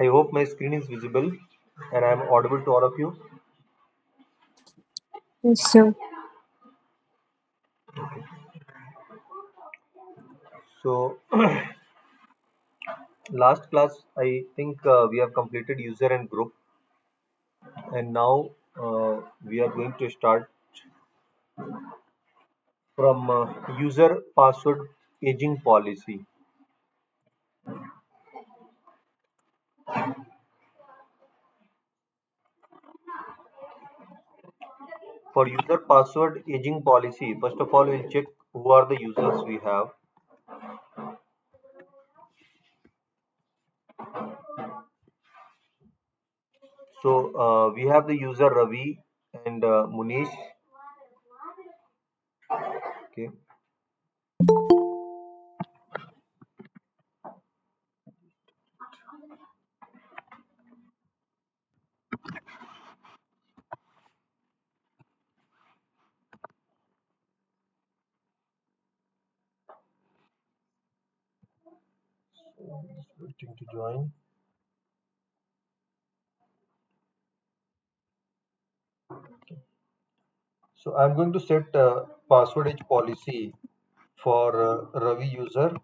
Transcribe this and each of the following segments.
I hope my screen is visible and I am audible to all of you. Yes, sir. So, last class, I think we have completed user and group, and now we are going to start from user password aging policy. For user password aging policy, first of all, we'll check who are the users we have. So, we have the user Ravi and Munish. Okay. Just waiting to join. So I'm going to set password age policy for Ravi user.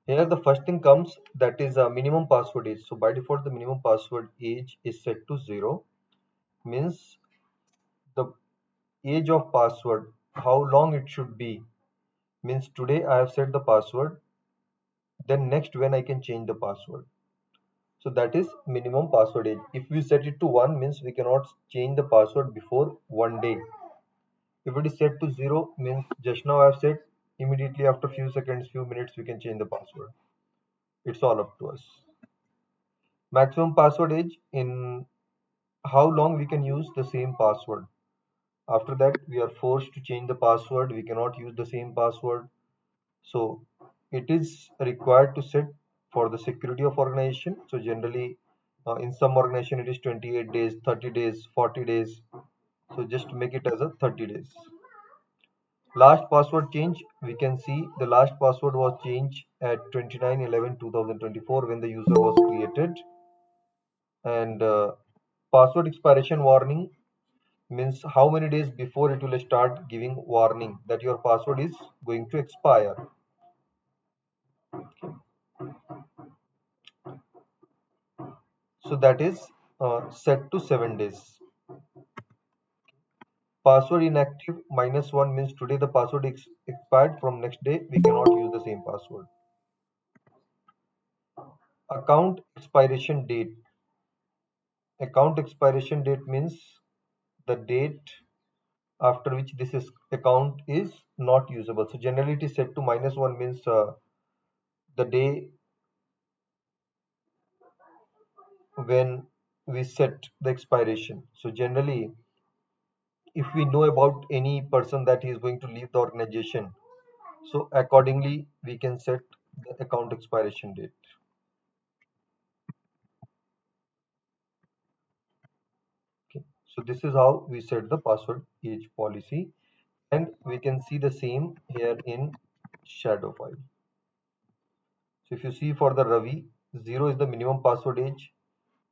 Here the first thing comes, that is a minimum password age. So by default the minimum password age is set to 0, means the age of password, how long it should be, means today I have set the password, then next when I can change the password. So that is minimum password age. If we set it to 1, means we cannot change the password before 1 day. If it is set to 0, means just now I have set, immediately after few seconds, few minutes we can change the password. It's all up to us. Maximum password age, in how long we can use the same password. After that we are forced to change the password, we cannot use the same password. So it is required to set for the security of organization. So generally in some organization it is 28 days, 30 days, 40 days. So just make it as a 30 days. Last password change, we can see the last password was changed at 29/11/2024 when the user was created. And password expiration warning means how many days before it will start giving warning that your password is going to expire. So that is set to 7 days. Password inactive -1 means today the password expired, from next day we cannot use the same password. Account expiration date. Account expiration date means the date after which account is not usable. So generally it is set to -1, means the day when we set the expiration. So generally, if we know about any person that he is going to leave the organization, so accordingly we can set the account expiration date. Okay. So this is how we set the password age policy, and we can see the same here in shadow file. So if you see for the Ravi, 0 is the minimum password age,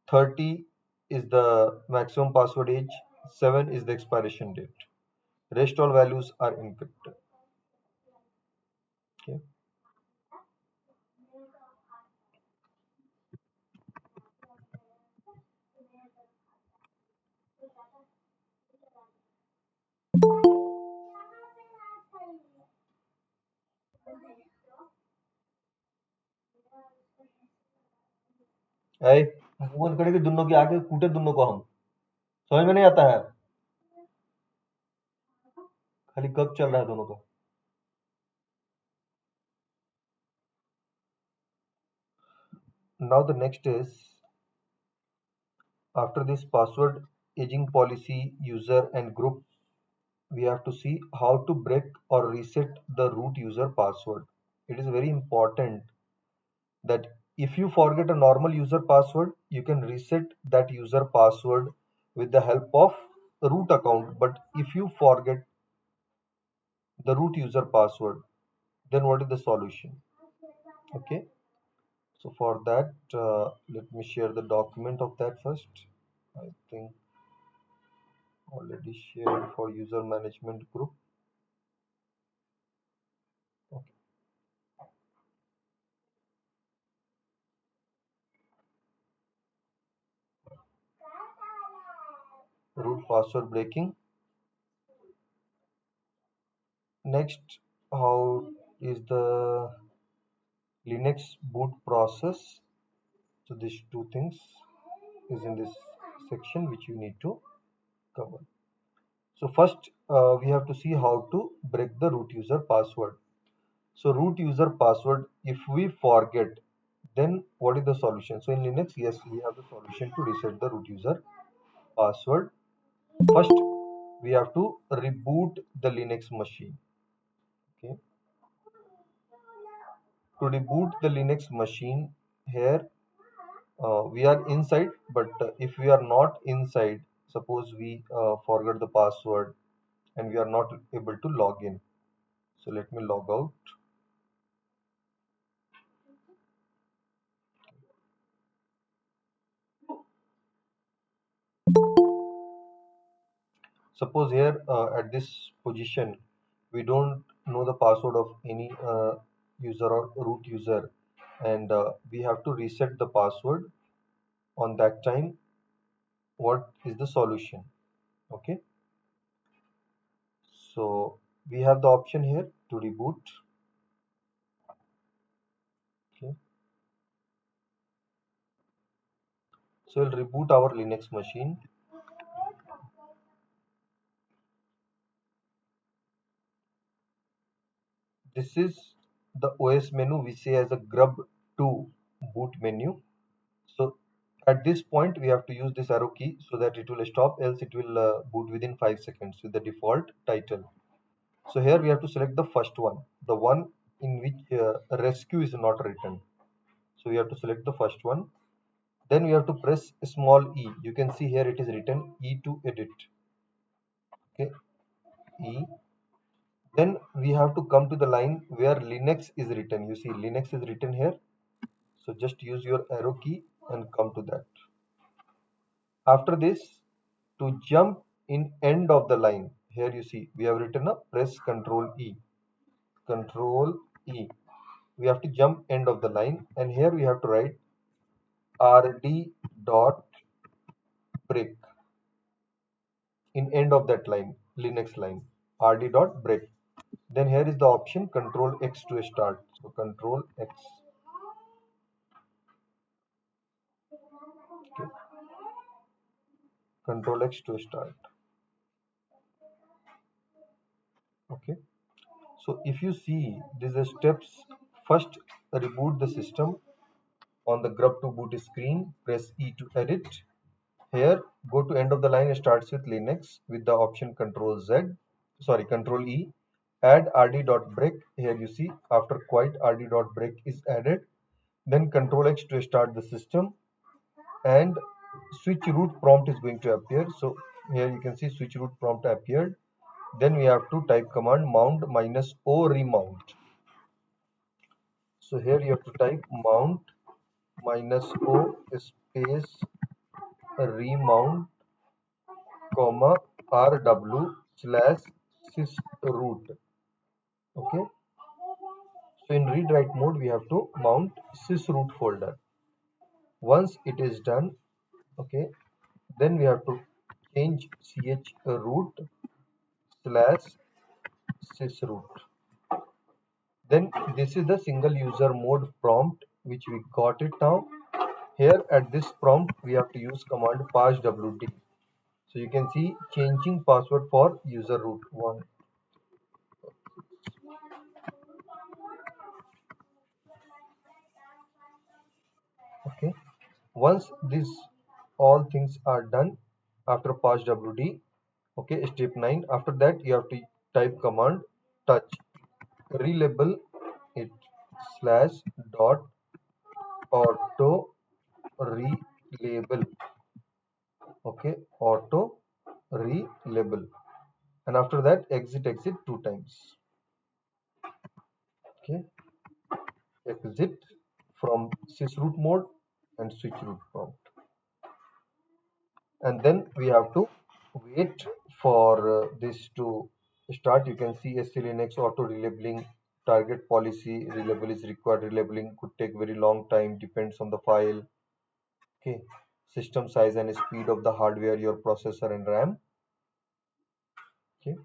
30 is the maximum password age, 7 is the expiration date. Rest all values are encrypted. Okay. ऐ हुकूमत करे कि दोनों के आगे कूटे दोनों को हम, समझ में नहीं आता है, खाली गप चल रहा है दोनों का. Now the next is, after this password aging policy, user and group, we have to see how to break or reset the root user password. It is very important that if you forget a normal user password, you can reset that user password with the help of root account. But if you forget the root user password, then what is the solution? Okay, so for that, let me share the document of that first. I think already shared for user management group. Okay. Root password breaking. Next, how is the Linux boot process? So these two things is in this section which you need to cover. So first, we have to see how to break the root user password. So root user password, if we forget, then what is the solution? So in Linux, yes, we have the solution to reset the root user password. First, we have to reboot the Linux machine. Okay. To reboot the Linux machine, here we are inside, but if we are not inside, suppose we forget the password and we are not able to log in. So let me log out. Suppose here at this position, we don't know the password of any user or root user, and we have to reset the password. On that time, what is the solution? Okay, so we have the option here to reboot. Okay, so we'll reboot our Linux machine. This is the OS menu we say as a grub2 boot menu. So at this point we have to use this arrow key so that it will stop, else it will boot within 5 seconds with the default title. So here we have to select the first one, the one in which rescue is not written. So we have to select the first one. Then we have to press small e. You can see here it is written E to edit. Okay, E. Then we have to come to the line where Linux is written. You see Linux is written here. So just use your arrow key and come to that. After this, to jump in end of the line, here you see we have written a press Control E. Control E. We have to jump end of the line, and here we have to write rd dot break in end of that line, Linux line, rd dot break. Then here is the option Control X to start. So Control X. Okay. Control X to start. Okay. So if you see these are steps, first reboot the system. On the grub to boot screen, press E to edit. Here, go to end of the line starts with Linux with the option Control E. Add rd.break. Here you see after quite rd.break is added. Then Control X to start the system, and switch root prompt is going to appear. So here you can see switch root prompt appeared. Then we have to type command mount -o remount. So here you have to type mount -o space remount comma rw slash sysroot. Okay, so in read write mode we have to mount sysroot folder. Once it is done, okay, then we have to change chroot slash sysroot. Then this is the single user mode prompt which we got it now. Here at this prompt we have to use command passwd. So you can see changing password for user root 1. Okay, once these all things are done after passwd, okay, step 9, after that you have to type command touch relabel it slash dot auto relabel. Okay, auto relabel, and after that exit two times. Okay, exit from sysroot mode and switch root prompt, and then we have to wait for this to start. You can see SC Linux auto relabeling target policy relabel is required. Relabeling could take very long time, depends on the file. Okay, system size and speed of the hardware, your processor and RAM. Okay,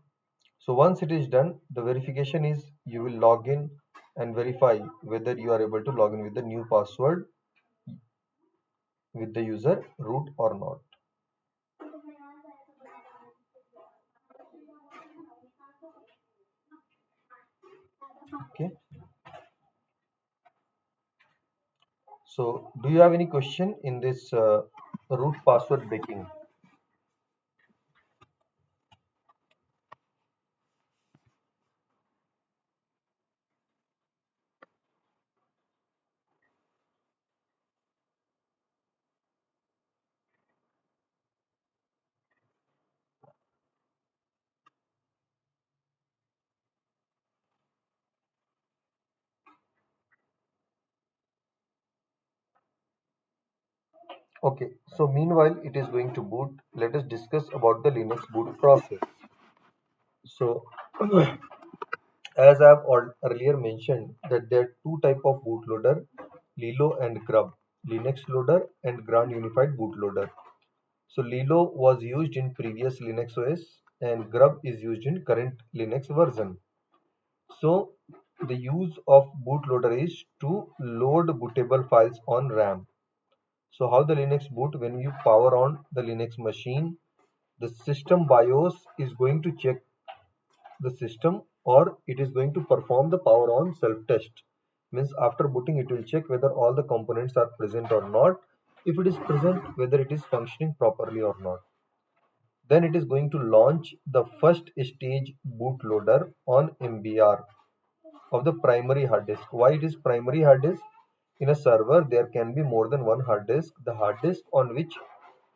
so once it is done, the verification is you will log in and verify whether you are able to log in with the new password with the user root or not. Okay, so do you have any question in this root password baking? Okay, so meanwhile it is going to boot. Let us discuss about the Linux boot process. So as I have earlier mentioned that there are two type of bootloader, Lilo and Grub, Linux loader and Grand Unified Bootloader. So Lilo was used in previous Linux OS and Grub is used in current Linux version. So the use of bootloader is to load bootable files on RAM. So how the Linux boot, when you power on the Linux machine, the system BIOS is going to check the system, or it is going to perform the power on self test. Means after booting it will check whether all the components are present or not. If it is present, whether it is functioning properly or not. Then it is going to launch the first stage bootloader on MBR of the primary hard disk. Why it is primary hard disk? In a server there can be more than one hard disk. The hard disk on which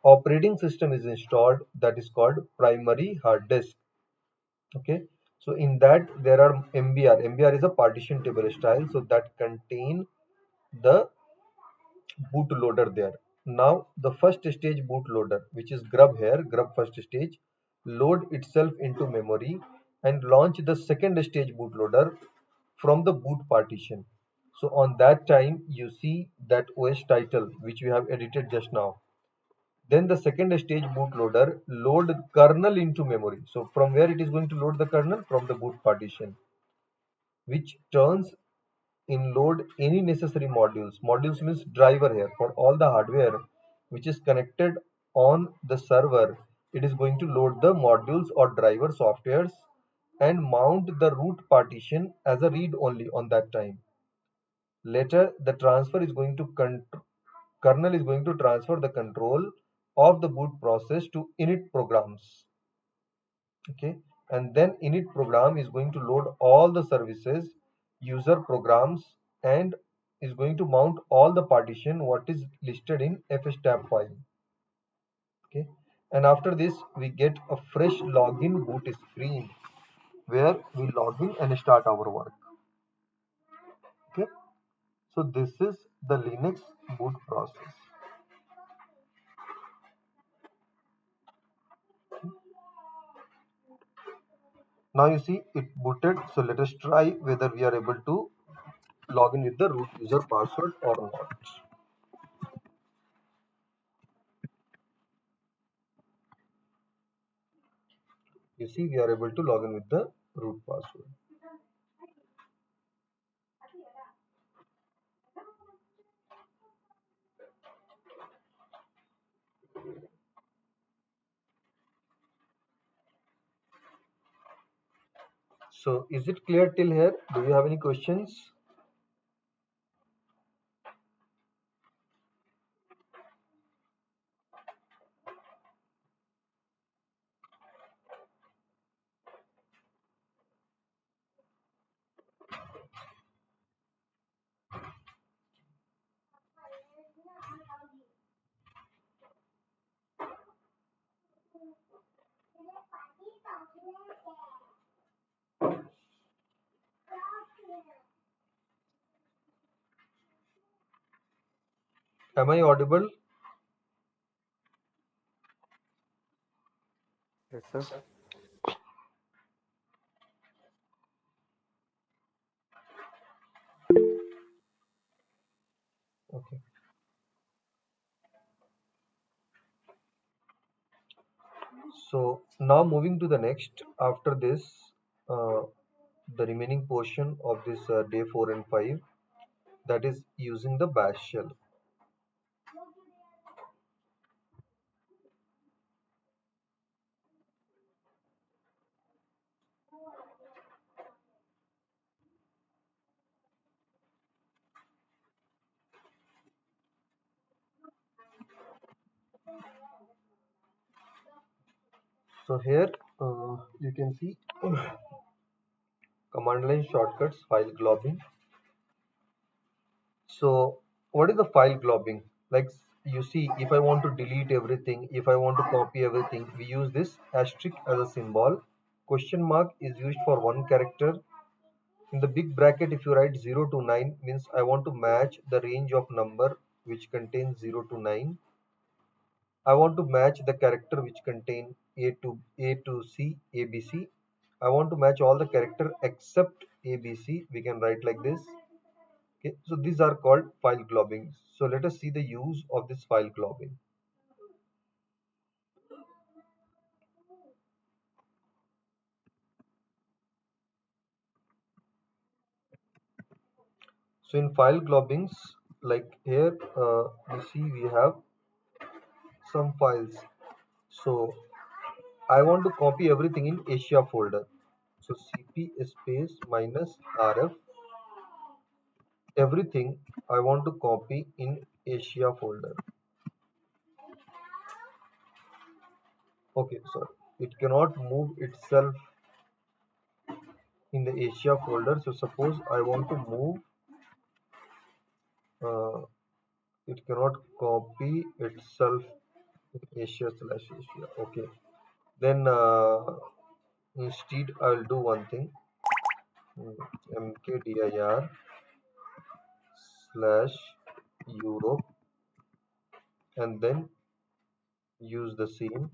operating system is installed, that is called primary hard disk. Okay, so in that there are MBR is a partition table style, so that contain the bootloader there. Now the first stage bootloader, which is grub here, grub first stage, load itself into memory and launch the second stage bootloader from the boot partition. So on that time you see that OS title which we have edited just now. Then the second stage bootloader load kernel into memory. So from where it is going to load the kernel? From the boot partition, which turns in load any necessary modules. Modules means driver here for all the hardware which is connected on the server. It is going to load the modules or driver softwares and mount the root partition as a read only on that time. Later, the transfer is going to kernel is going to transfer the control of the boot process to init programs. Okay, and then init program is going to load all the services, user programs, and is going to mount all the partition what is listed in fstab file. Okay, and after this we get a fresh login boot screen where we log in and start our work. Okay, so this is the Linux boot process. Now you see it booted, so let us try whether we are able to log in with the root user password or not. You see we are able to log in with the root password. So is it clear till here? Do you have any questions? Am I audible? Yes, sir. Okay. So now moving to the next, after this, uh, the remaining portion of this day 4 and 5, that is using the bash shell. So here you can see command line shortcuts, file globbing. So what is the file globbing? Like you see, if I want to delete everything, if I want to copy everything, we use this asterisk as a symbol. Question mark is used for one character. In the big bracket, if you write 0 to 9, means I want to match the range of number which contains 0 to 9. I want to match the character which contain A to C, ABC. I want to match all the character except ABC. We can write like this. Okay, so these are called file globbing. So let us see the use of this file globbing. So in file globbings, like here, you see we have some files. So I want to copy everything in Asia folder. So cp space minus rf, everything I want to copy in Asia folder. Okay, sorry, it cannot move itself in the Asia folder. So suppose I want to move, uh, it cannot copy itself in Asia slash Asia. Okay, then instead I'll do one thing, mkdir slash Europe, and then use the same.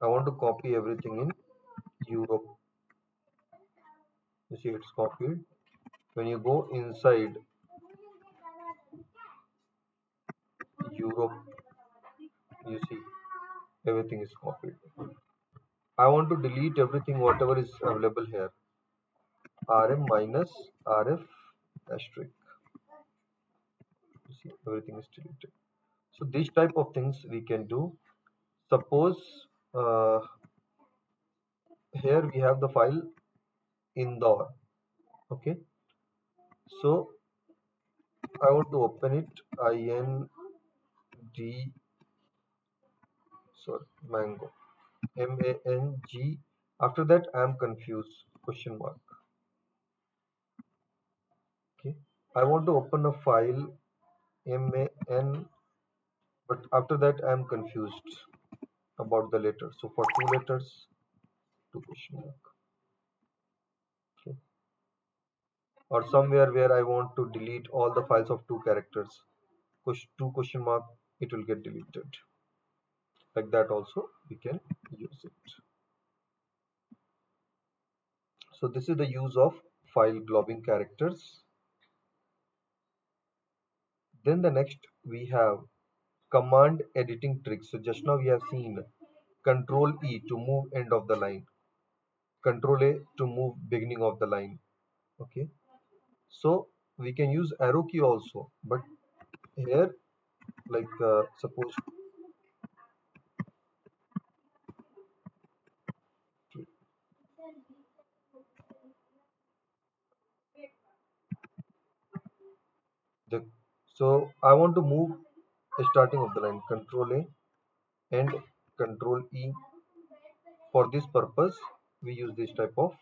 I want to copy everything in Europe. You see it's copied. When you go inside Europe, you see everything is copied. I want to delete everything whatever is available here. Rm minus Rf asterisk. You see everything is deleted. So these type of things we can do. Suppose uh, here we have the file Indore. Okay, so I want to open it. IND, sorry, mango, MANG. After that I am confused, question mark. Okay, I want to open a file MAN, but after that I am confused about the letters. So for two letters, two question mark. Okay, or somewhere where I want to delete all the files of two characters, two question mark, it will get deleted. Like that also we can use it. So this is the use of file globbing characters. Then the next we have command editing tricks. So just now we have seen Control E to move end of the line, Control A to move beginning of the line. Okay, so we can use arrow key also, but here, like suppose the, so I want to move the starting of the line, Control A and Control E. For this purpose we use this type of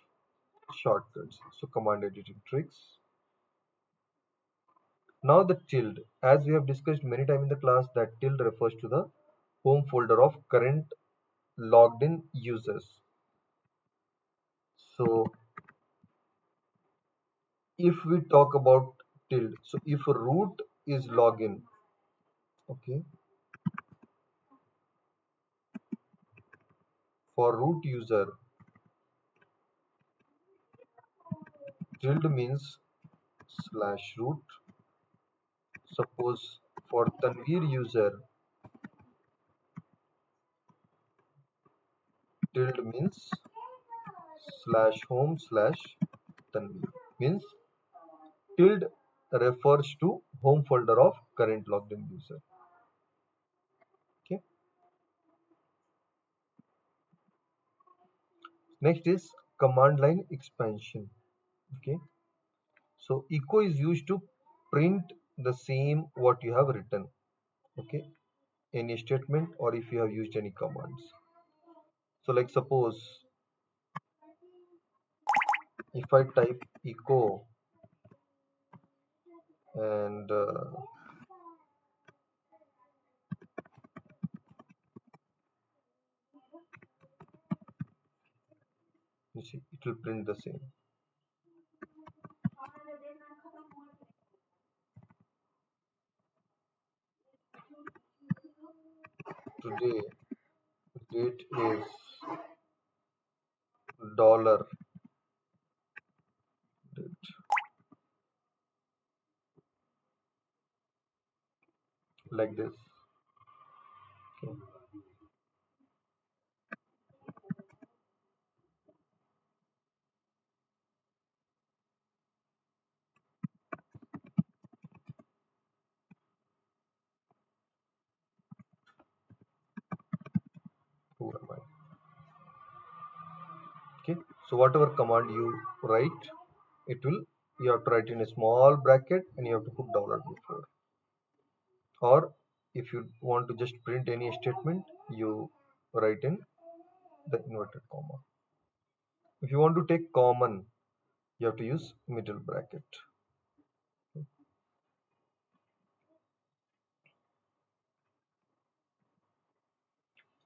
shortcuts. So command editing tricks. Now the tilde, as we have discussed many times in the class, that tilde refers to the home folder of current logged in users. So if we talk about tilde, so if root is login, Okay, for root user, tilde means slash root. Suppose for Tanveer user, tilde means slash home slash Tanveer. Means tilde refers to home folder of current logged in user. Okay. Next is command line expansion. Okay. So echo is used to print the same what you have written. Okay. Any statement or if you have used any commands. So like suppose if I type echo and you see it will print the same. Today date is dollar date like this. Okay. Who am I? Okay. So whatever command you write, it will you have to write in a small bracket and you have to put dollar before. Or if you want to just print any statement, you write in the inverted comma. If you want to take common, you have to use middle bracket.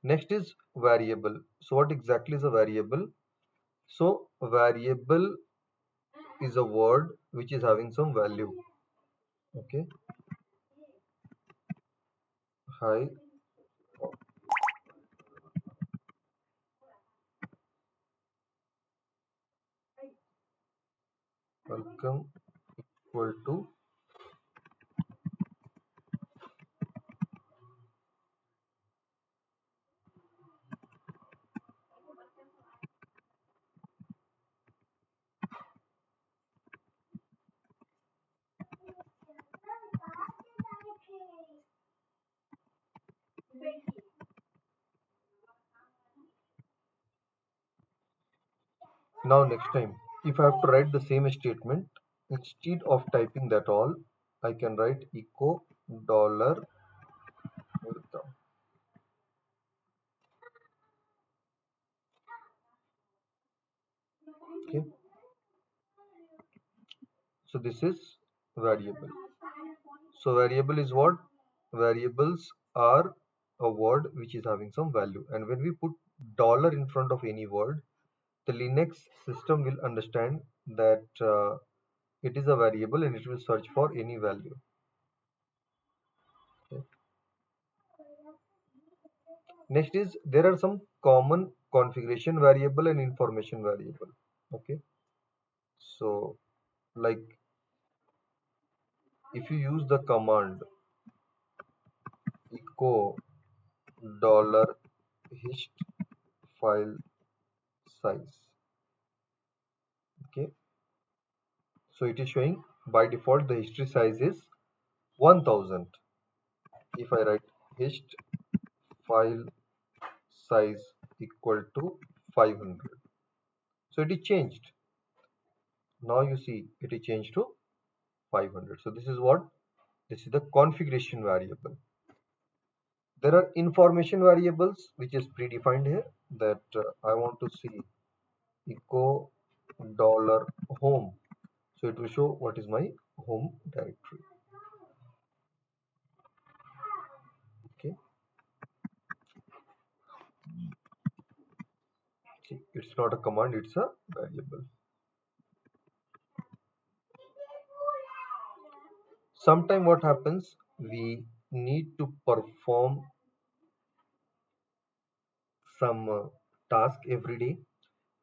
Next is variable. So what exactly is a variable? So variable is a word which is having some value. Okay. Hi, welcome equal to. Now next time, if I have to write the same statement, instead of typing that all, I can write echo dollar welcome. Okay. So this is variable. So variable is what? Variables are a word which is having some value. And when we put dollar in front of any word, the Linux system will understand that it is a variable and it will search for any value. Okay. Next is there are some common configuration variable and information variable. Okay. So like if you use the command echo dollar hist file size. Okay. So it is showing by default the history size is 1000. If I write hist file size equal to 500. So it is changed. Now you see it is changed to 500. So this is what? This is the configuration variable. There are information variables which is predefined here that I want to see echo dollar home. So it will show what is my home directory. Okay. See, it's not a command, it's a variable. Sometime what happens, we need to perform some task every day,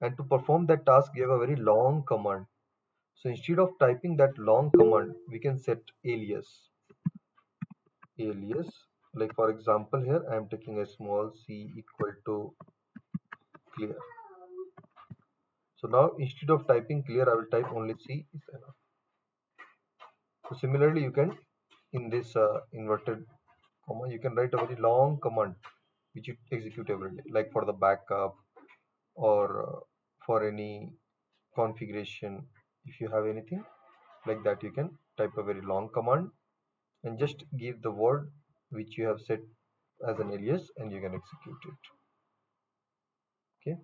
and to perform that task you have a very long command. So instead of typing that long command, we can set alias. Like for example, here I am taking a small c equal to clear. So now instead of typing clear, I will type only c is enough. So similarly, you can in this inverted comma, you can write a very long command which you execute every day, like for the backup or for any configuration. If you have anything like that, you can type a very long command and just give the word which you have set as an alias, and you can execute it. Okay.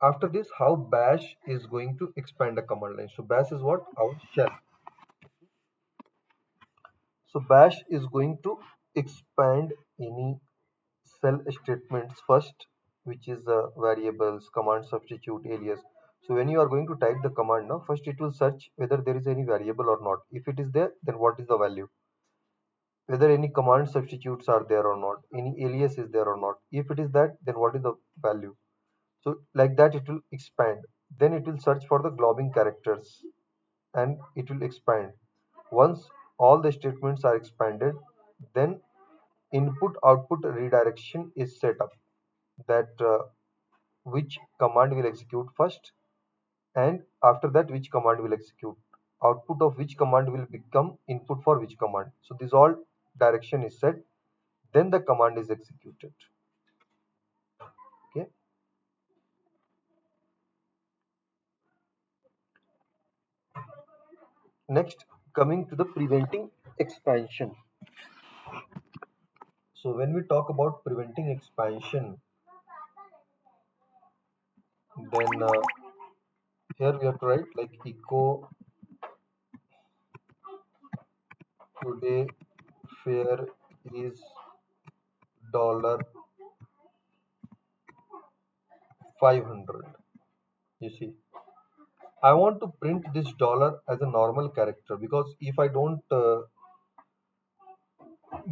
After this, how bash is going to expand a command line. So bash is what? Our shell. So bash is going to expand any cell statements first, which is variables, command substitute, alias. So when you are going to type the command now, first it will search whether there is any variable or not. If it is there, then what is the value? Whether any command substitutes are there or not, any alias is there or not. If it is that, then what is the value? So like that it will expand. Then it will search for the globbing characters and it will expand. Once all the statements are expanded, then input output redirection is set up, that which command will execute first, and after that which command will execute, output of which command will become input for which command. So this all direction is set, then the command is executed. Okay. Next, coming to the preventing expansion. So when we talk about preventing expansion, then here we have to write like echo today fare is dollar 500. You see, I want to print this dollar as a normal character, because if I don't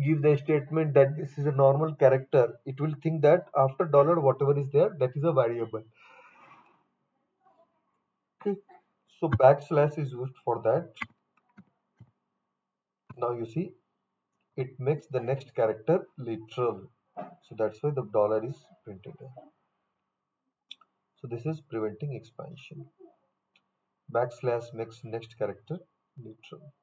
give the statement that this is a normal character, it will think that after dollar whatever is there, that is a variable. Okay. So backslash is used for that. Now you see, it makes the next character literal. So that's why the dollar is printed there. So this is preventing expansion. Backslash makes next character literal.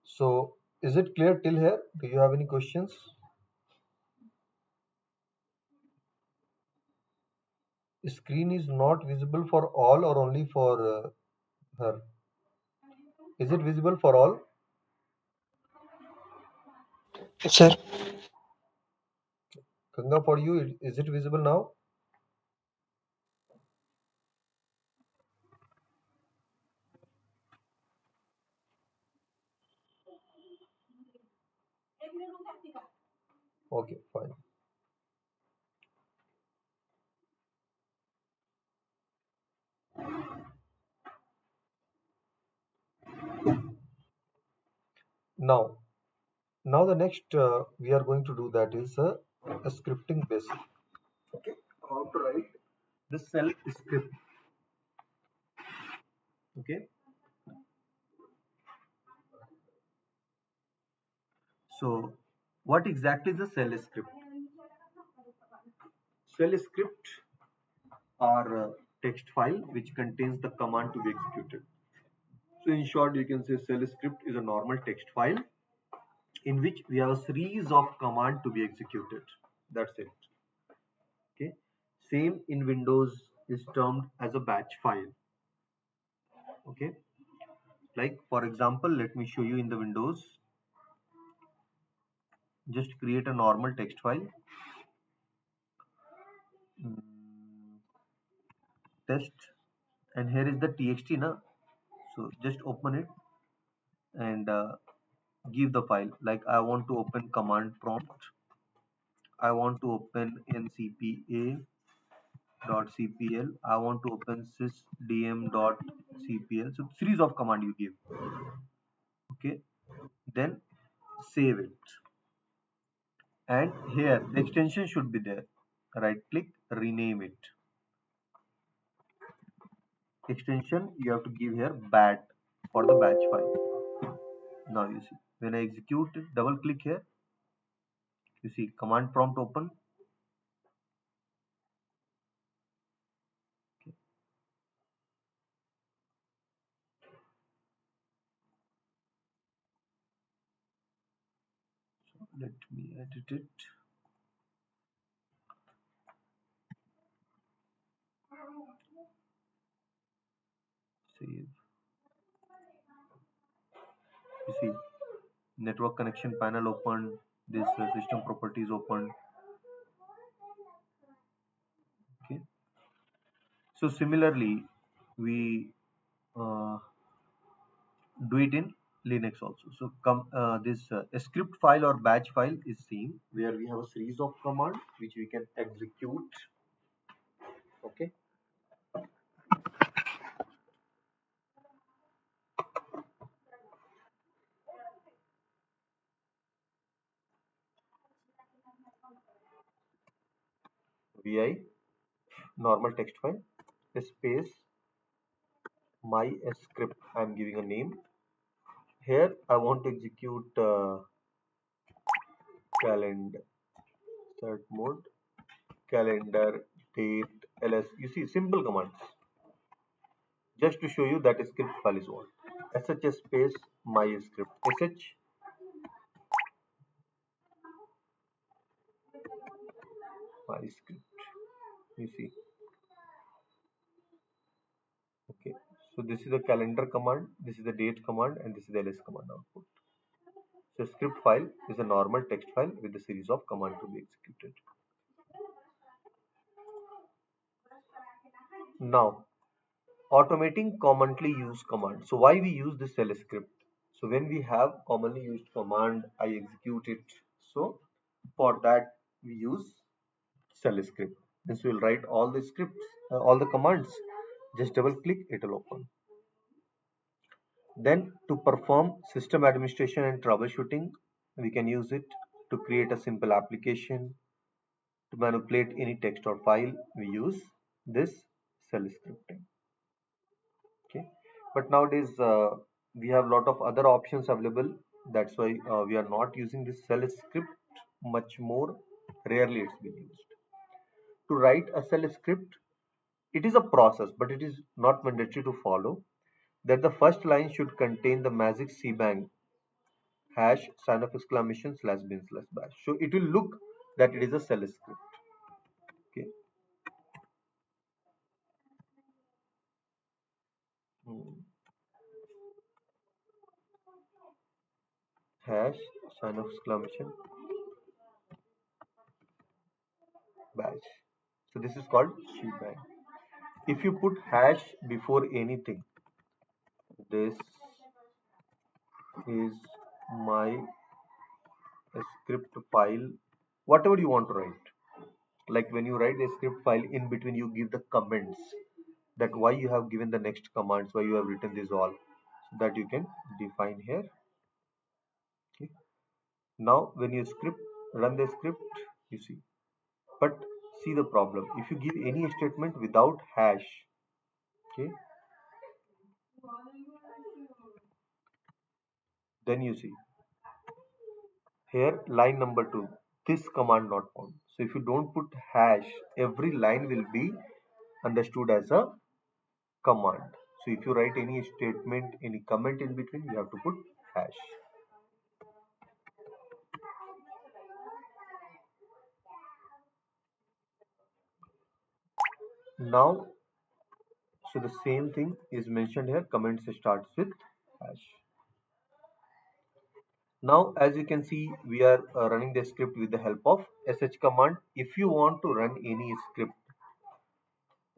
So is it clear till here? Do you have any questions? Screen is not visible for all or only for her? Is it visible for all? Sir, Ganga, for you, is it visible now? Okay, fine. Now, now the next we are going to do that is a scripting basic. Okay, how to write the cell script. Okay, so what exactly is a cell script? Shell script are text file which contains the command to be executed. So in short, you can say shell script is a normal text file in which we have a series of command to be executed. That's it. Okay. Same in Windows is termed as a batch file. Okay. Like for example, let me show you in the Windows. Just create a normal text file. Mm, test, and here is the txt na. So just open it. and give the file. Like I want to open command prompt. I want to open ncpa.cpl. I want to open sysdm.cpl. So series of command you give. Okay. Then save it. And here the extension should be there. Right click, rename it. Extension you have to give here bat for the batch file. Now you see when I execute it, double click here, you see command prompt open. Okay. So let me edit it. Save. You see network connection panel open. This system properties open. Okay. So similarly, we uh, do it in Linux also. So this script file or batch file is same where we have a series of commands which we can execute. Okay. Vi normal text file space my script. I'm giving a name. Here I want to execute calendar start mode calendar date ls. You see simple commands just to show you that a script file is what. Sh space my script sh my script. You see. Okay. So this is the calendar command, this is the date command, and this is the ls command output. So script file is a normal text file with a series of command to be executed. Now automating commonly used command. So why we use this shell script? So when we have commonly used command, I execute it. So for that we use shell script. This will write all the scripts, all the commands. Just double click, it will open. Then to perform system administration and troubleshooting, we can use it to create a simple application. To manipulate any text or file, we use this shell scripting. Okay, but nowadays we have a lot of other options available. That's why we are not using this shell script much more. Rarely it's been used. To write a shell script, it is a process, but it is not mandatory to follow. That the first line should contain the magic cbang hash sign of exclamation slash bin slash bash. So it will look that it is a shell script. Okay. Hmm. Hash sign of exclamation bash. So this is called shebang. If you put hash before anything, this is my script file, whatever you want to write. Like when you write a script file, in between you give the comments that why you have given the next commands, why you have written this all, so that you can define here. Okay. Now when you script run the script, you see. But see the problem. If you give any statement without hash, okay, then you see here line number 2, this command not found. So if you don't put hash, every line will be understood as a command. So if you write any statement, any comment in between, you have to put hash. Now, so the same thing is mentioned here, comments starts with hash. Now as you can see, we are running the script with the help of sh command. If you want to run any script,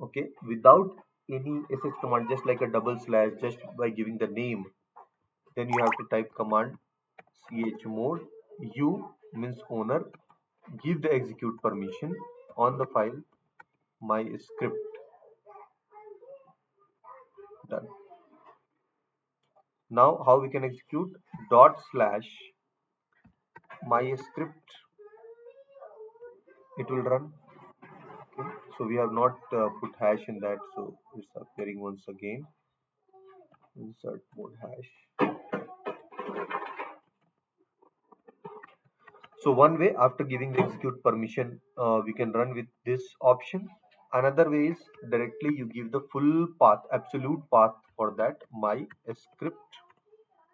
okay, without any sh command, just like a double slash, just by giving the name, Then you have to type command chmod u means owner, give the execute permission on the file my script. Done. Now how we can execute? Dot slash my script, it will run. Okay, so we have not put hash in that, so it's appearing once again. Insert mode hash. So one way, after giving the execute permission, we can run with this option. Another way is directly you give the full path, absolute path for that my script,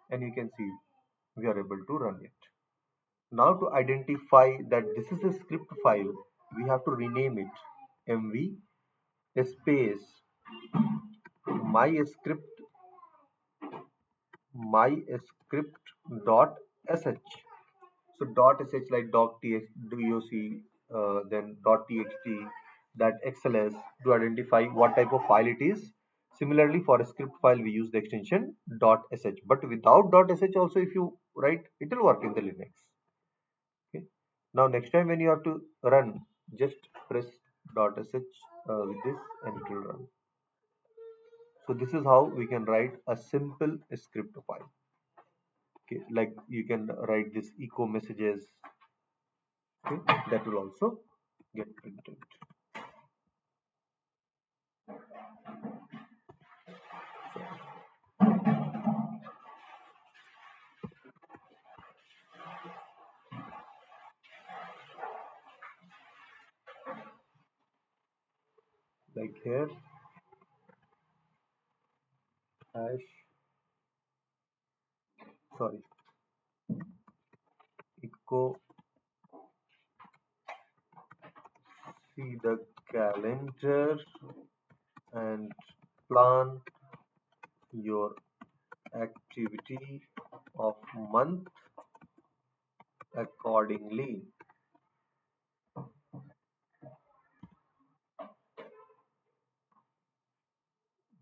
and you can see we are able to run it. Now to identify that this is a script file, we have to rename it mv space my script my script dot sh. So dot sh like doc doc, then dot txt, that xls, to identify what type of file it is. Similarly, for a script file, we use the extension dot sh. But without dot sh also, if you write, it will work in the Linux. Okay. Now next time when you have to run, just press dot sh with this, and it will run. So this is how we can write a simple script file. Okay, like you can write this echo messages. Okay, that will also get printed. Like here, hash, sorry, echo, see the calendar and plan your activity of month accordingly.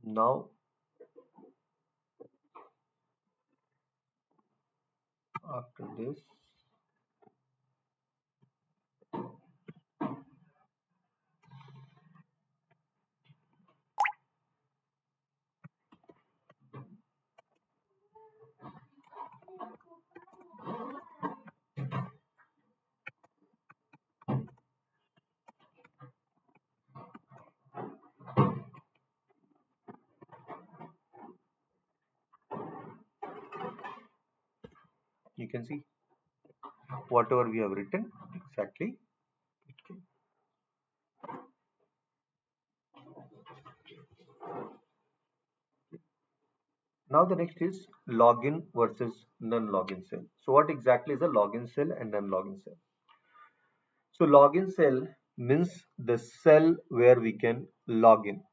Now after this, you can see whatever we have written exactly. Okay. Now the next is login versus non-login cell. So what exactly is a login cell and non-login cell? So login cell means the cell where we can log in,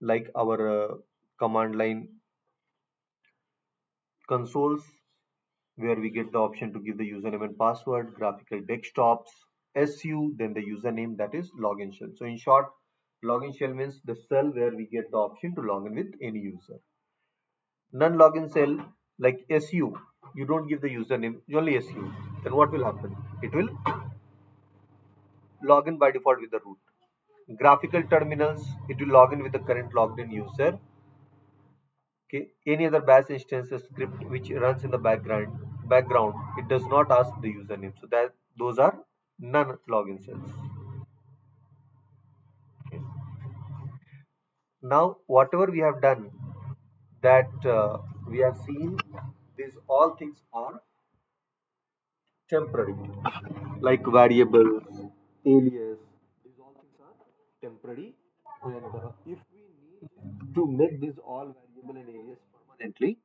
like our command line consoles, where we get the option to give the username and password, graphical desktops, SU, then the username, that is login shell. So in short, login shell means the cell where we get the option to log in with any user. Non-login cell like SU, you don't give the username, only SU. Then what will happen? It will log in by default with the root. Graphical terminals, it will log in with the current logged in user. Okay, any other bash instance script which runs in the background, it does not ask the username. So that those are non-login cells. Okay. Now whatever we have done, that we have seen, these all things are temporary, like variables, alias, these all things are temporary. And if we need to make these all variable and alias permanently,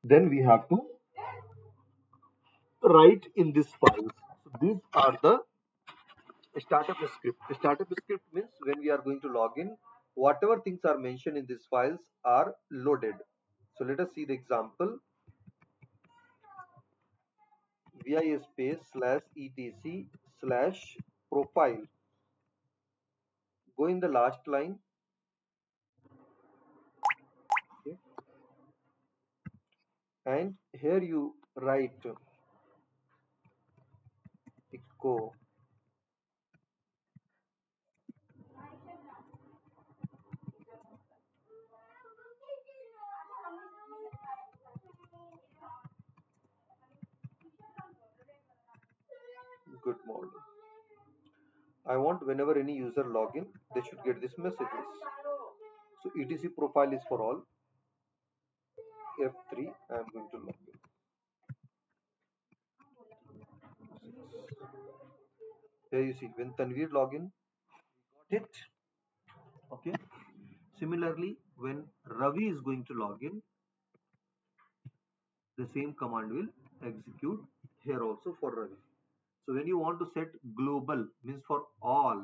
then we have to write in these files. So these are the startup script. Startup script means when we are going to log in, whatever things are mentioned in these files are loaded. So let us see the example. Vi space slash etc slash profile. Go in the last line. Okay, and here you write echo good morning. I want whenever any user login, they should get this messages. So etc profile is for all. F3, I am going to log in. Here you see when Tanveer login, got it. Okay. Similarly, when Ravi is going to log in, the same command will execute here also for Ravi. So when you want to set global, means for all,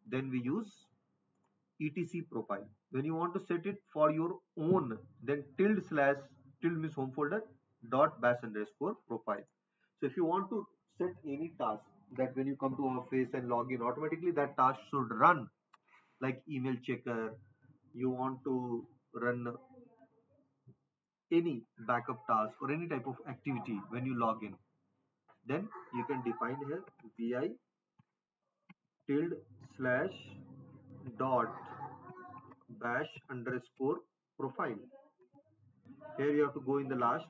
then we use etc profile. When you want to set it for your own, then tilde slash tilde means home folder dot bash underscore profile. So if you want to set any task that when you come to office and log in automatically that task should run, like email checker, you want to run any backup task or any type of activity when you log in, then you can define here vi tilde slash dot bash underscore profile. Here you have to go in the last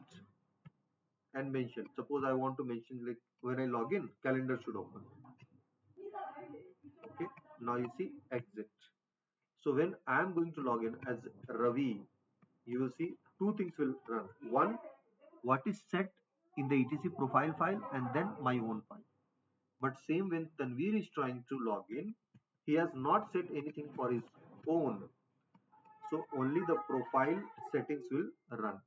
and mention. Suppose I want to mention like when I log in, calendar should open. Okay. Now you see exit. So when I am going to log in as Ravi, you will see two things will run. One, what is set in the etc profile file and then my own file. But same when Tanveer is trying to log in, he has not set anything for his own. So only the profile settings will run.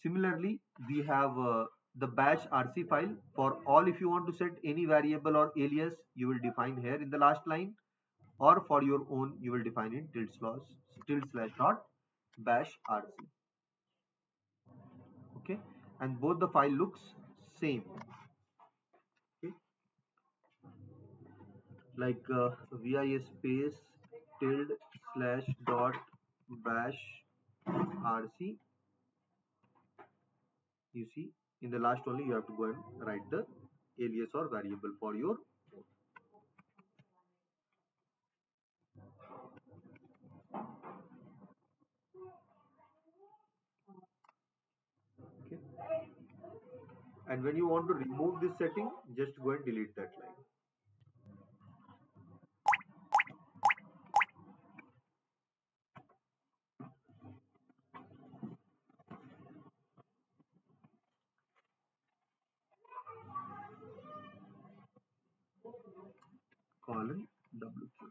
Similarly, we have the bash rc file for all. If you want to set any variable or alias, you will define here in the last line, or for your own, you will define in tilde slash dot bash rc. Okay, and both the file looks same. Okay, like vi space tilde slash dot bash rc. You see, in the last only you have to go and write the alias or variable for your. Okay, and when you want to remove this setting, just go and delete that line. Colon wq.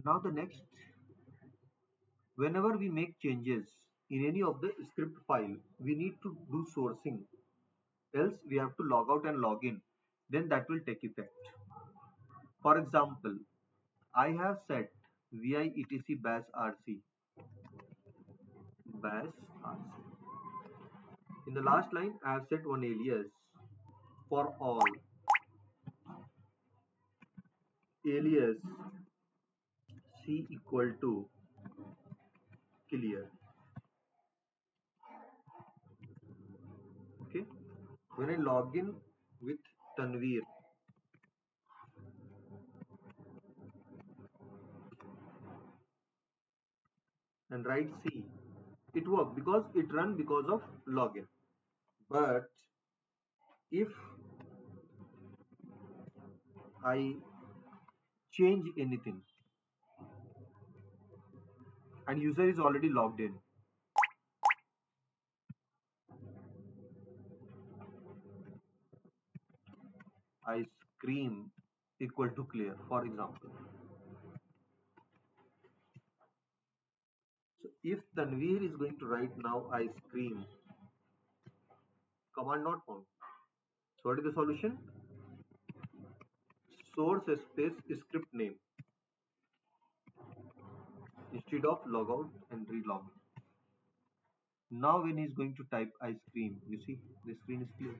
Now the next, whenever we make changes in any of the script file, we need to do sourcing, else we have to log out and log in, then that will take effect. For example, I have set vi etc bash rc bash rc. In the last line, I have set one alias for all, alias c equal to clear. Okay, when I log in with Tanveer and write C, it worked because it run because of login. But if I change anything and user is already logged in, I scream equal to clear, for example. So if Tanveer is going to write now I scream, command not found. So what is the solution? Source space script name instead of logout and relog. Now when he's going to type ice cream, you see the screen is clear.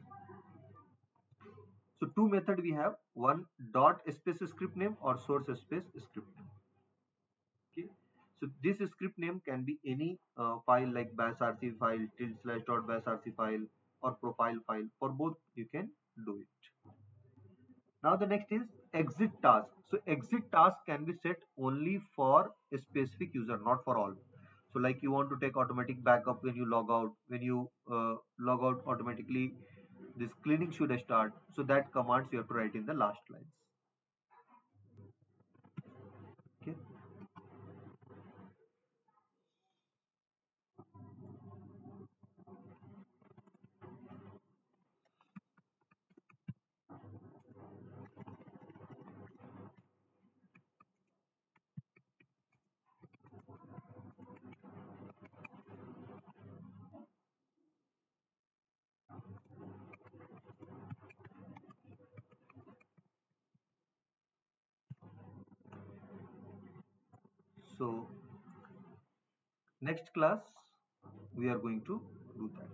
So two method we have, one dot space script name or source space script name. Okay. So this script name can be any file like bash rc file, tilde slash dot bash rc file, or profile file. For both you can do it. Now the next is exit task. So exit task can be set only for a specific user, not for all. So like you want to take automatic backup when you log out, when you log out automatically, this cleaning should start. So that commands you have to write in the last lines. Okay. So next class we are going to do that.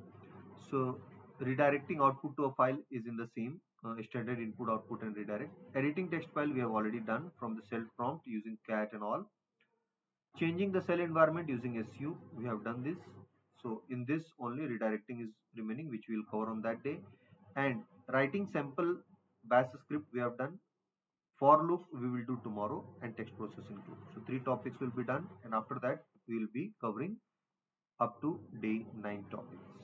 So redirecting output to a file is in the same standard input, output, and redirect. Editing text file we have already done from the cell prompt using cat and all. Changing the cell environment using SU, we have done this. So in this only redirecting is remaining, which we will cover on that day. And writing sample bash script we have done. For loop we will do tomorrow, and text processing too. So three topics will be done, and after that we will be covering up to day 9 topics.